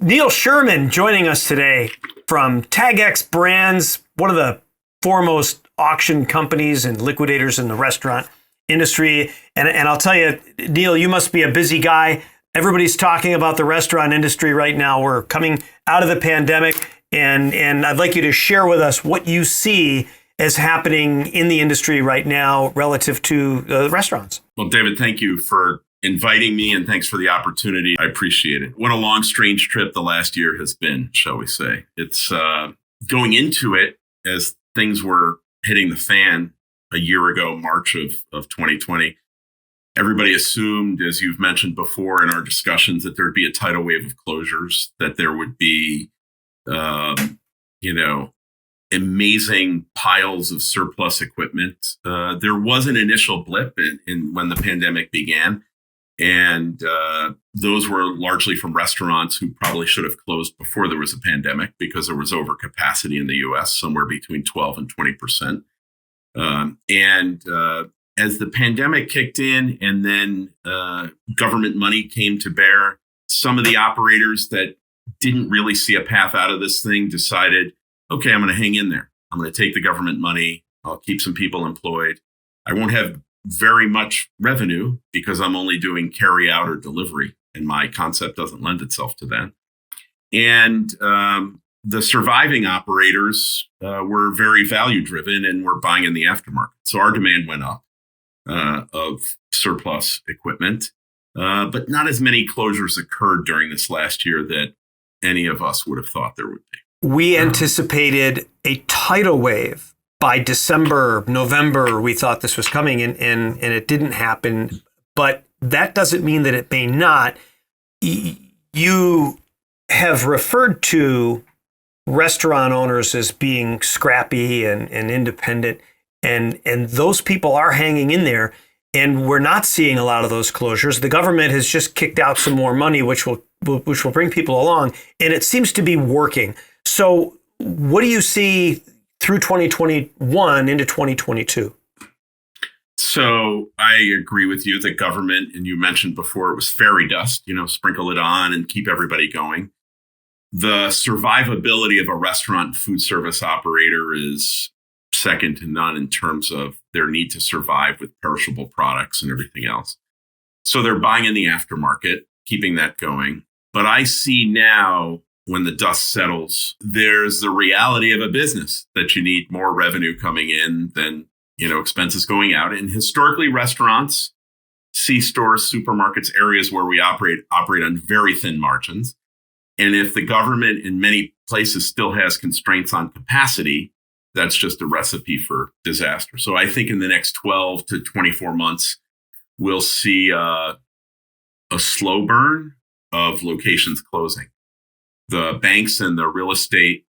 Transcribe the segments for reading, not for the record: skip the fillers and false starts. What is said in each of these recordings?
Neil Sherman joining us today from TagX Brands, one of the foremost auction companies and liquidators in the restaurant industry. And I'll tell you, Neil, you must be a busy guy. Everybody's talking about the restaurant industry right now. We're coming out of the pandemic, and I'd like you to share with us what you see as happening in the industry right now relative to restaurants. Well, David, thank you for inviting me, and thanks for the opportunity. I appreciate it. What a long, strange trip the last year has been, shall we say. It's going into it as things were hitting the fan a year ago, March of 2020. Everybody assumed, as you've mentioned before in our discussions, that there'd be a tidal wave of closures, that there would be, amazing piles of surplus equipment. There was an initial blip in when the pandemic began. And those were largely from restaurants who probably should have closed before there was a pandemic because there was overcapacity in the U.S., somewhere between 12 and 20%. As the pandemic kicked in and then government money came to bear, some of the operators that didn't really see a path out of this thing decided, okay, I'm going to hang in there. I'm going to take the government money. I'll keep some people employed. I won't have very much revenue because I'm only doing carry out or delivery, and my concept doesn't lend itself to that. And the surviving operators were very value driven and were buying in the aftermarket. So our demand went up of surplus equipment, but not as many closures occurred during this last year that any of us would have thought there would be. We anticipated a tidal wave. By December, November, we thought this was coming, and it didn't happen. But that doesn't mean that it may not. You have referred to restaurant owners as being scrappy and independent, and those people are hanging in there. And we're not seeing a lot of those closures. The government has just kicked out some more money, which will bring people along, and it seems to be working. So, what do you see through 2021 into 2022? So I agree with you that government, and you mentioned before it was fairy dust, sprinkle it on and keep everybody going. The survivability of a restaurant food service operator is second to none in terms of their need to survive with perishable products and everything else. So they're buying in the aftermarket, keeping that going. But I see now, when the dust settles, there's the reality of a business that you need more revenue coming in than, expenses going out. And historically, restaurants, C-stores, supermarkets, areas where we operate on very thin margins. And if the government in many places still has constraints on capacity, that's just a recipe for disaster. So I think in the next 12 to 24 months, we'll see a slow burn of locations closing. The banks and the real estate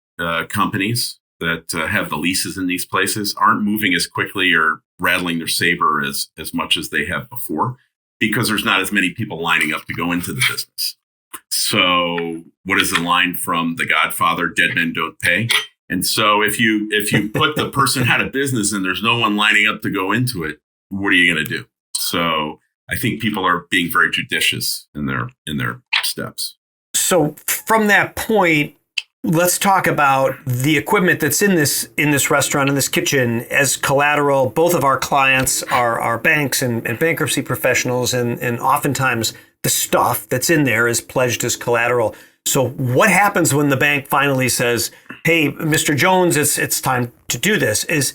companies that have the leases in these places aren't moving as quickly or rattling their saber as much as they have before because there's not as many people lining up to go into the business. So what is the line from The Godfather? Dead men don't pay. And so if you put the person out of business and there's no one lining up to go into it, what are you going to do? So I think people are being very judicious in their steps. So from that point, let's talk about the equipment that's in this restaurant, in this kitchen, as collateral. Both of our clients are banks and bankruptcy professionals, and oftentimes the stuff that's in there is pledged as collateral. So what happens when the bank finally says, "Hey, Mr. Jones, it's time to do this"? Is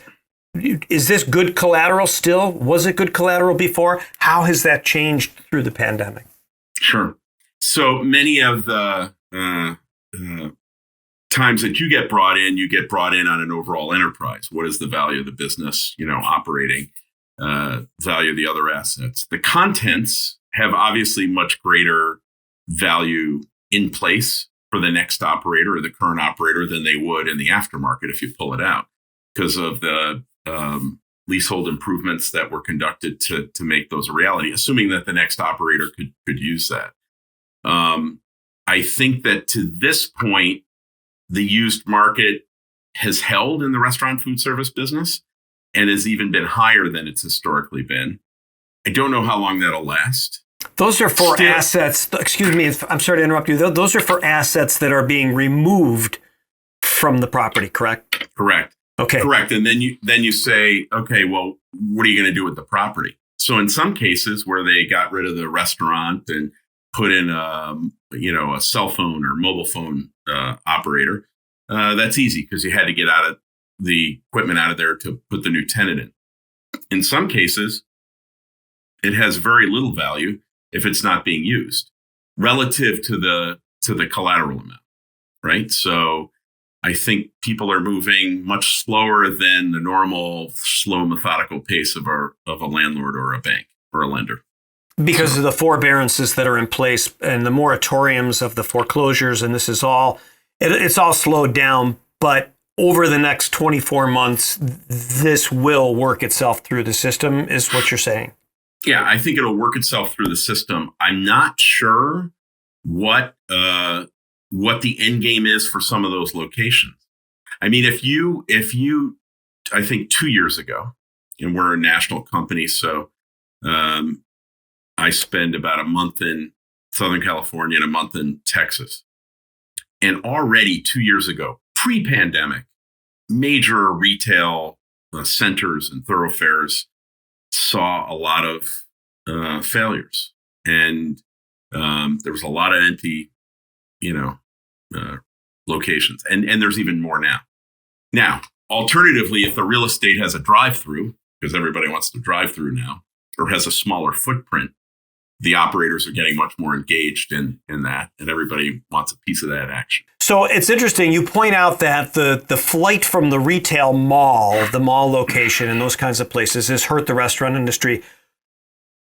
this good collateral still? Was it good collateral before? How has that changed through the pandemic? Sure. So many of the times that you get brought in on an overall enterprise. What is the value of the business, operating, value of the other assets? The contents have obviously much greater value in place for the next operator or the current operator than they would in the aftermarket if you pull it out because of the leasehold improvements that were conducted to make those a reality, assuming that the next operator could use that. I think that to this point, the used market has held in the restaurant food service business and has even been higher than it's historically been. I don't know how long that'll last. Those are for assets. Excuse me, I'm sorry to interrupt you. Those are for assets that are being removed from the property, correct? Correct. Okay. Correct. And then you say, okay, well, what are you going to do with the property? So in some cases where they got rid of the restaurant and put in a cell phone or mobile phone operator, that's easy because you had to get out of the equipment out of there to put the new tenant in. In some cases, it has very little value if it's not being used relative to the collateral amount, right? So I think people are moving much slower than the normal slow, methodical pace of a landlord or a bank or a lender. Because of the forbearances that are in place and the moratoriums of the foreclosures, and this is all, it's all slowed down, but over the next 24 months, this will work itself through the system, is what you're saying. Yeah, I think it'll work itself through the system. I'm not sure what the end game is for some of those locations. I mean, if you, I think 2 years ago, and we're a national company, so I spend about a month in Southern California and a month in Texas. And already 2 years ago, pre-pandemic, major retail centers and thoroughfares saw a lot of failures. And there was a lot of empty, locations. And there's even more now. Now, alternatively, if the real estate has a drive-through, because everybody wants to drive through now, or has a smaller footprint, the operators are getting much more engaged in that, and everybody wants a piece of that action. So it's interesting. You point out that the flight from the retail mall, the mall location, and those kinds of places has hurt the restaurant industry.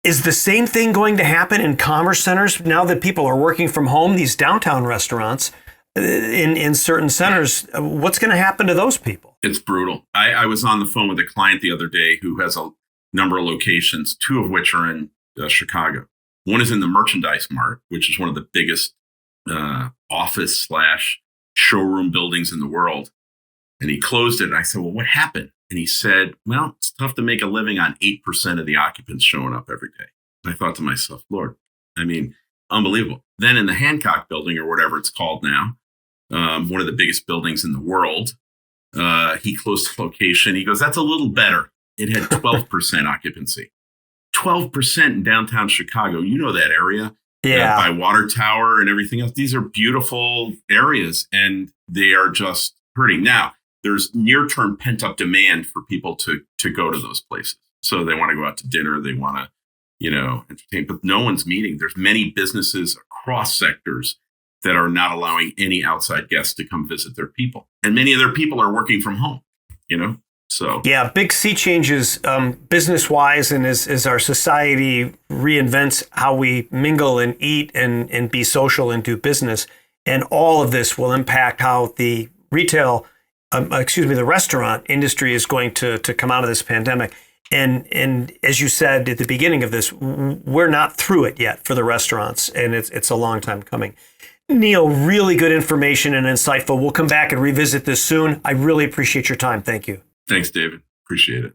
Is the same thing going to happen in commerce centers now that people are working from home? These downtown restaurants in certain centers, what's going to happen to those people? It's brutal. I was on the phone with a client the other day who has a number of locations, two of which are in Chicago. One is in the Merchandise Mart, which is one of the biggest office/showroom buildings in the world. And he closed it. And I said, well, what happened? And he said, well, it's tough to make a living on 8% of the occupants showing up every day. And I thought to myself, Lord, I mean, unbelievable. Then in the Hancock building, or whatever it's called now, one of the biggest buildings in the world, he closed the location. He goes, that's a little better. It had 12% occupancy. 12% in downtown Chicago. You know that area. Yeah. By Water Tower and everything else. These are beautiful areas, and they are just hurting. Now, there's near-term pent-up demand for people to go to those places. So they want to go out to dinner. They want to, entertain. But no one's meeting. There's many businesses across sectors that are not allowing any outside guests to come visit their people. And many of their people are working from home, So yeah, big sea changes business-wise, and as our society reinvents how we mingle and eat and be social and do business. And all of this will impact how the the restaurant industry is going to come out of this pandemic. And as you said at the beginning of this, we're not through it yet for the restaurants, and it's a long time coming. Neil, really good information and insightful. We'll come back and revisit this soon. I really appreciate your time. Thank you. Thanks, David. Appreciate it.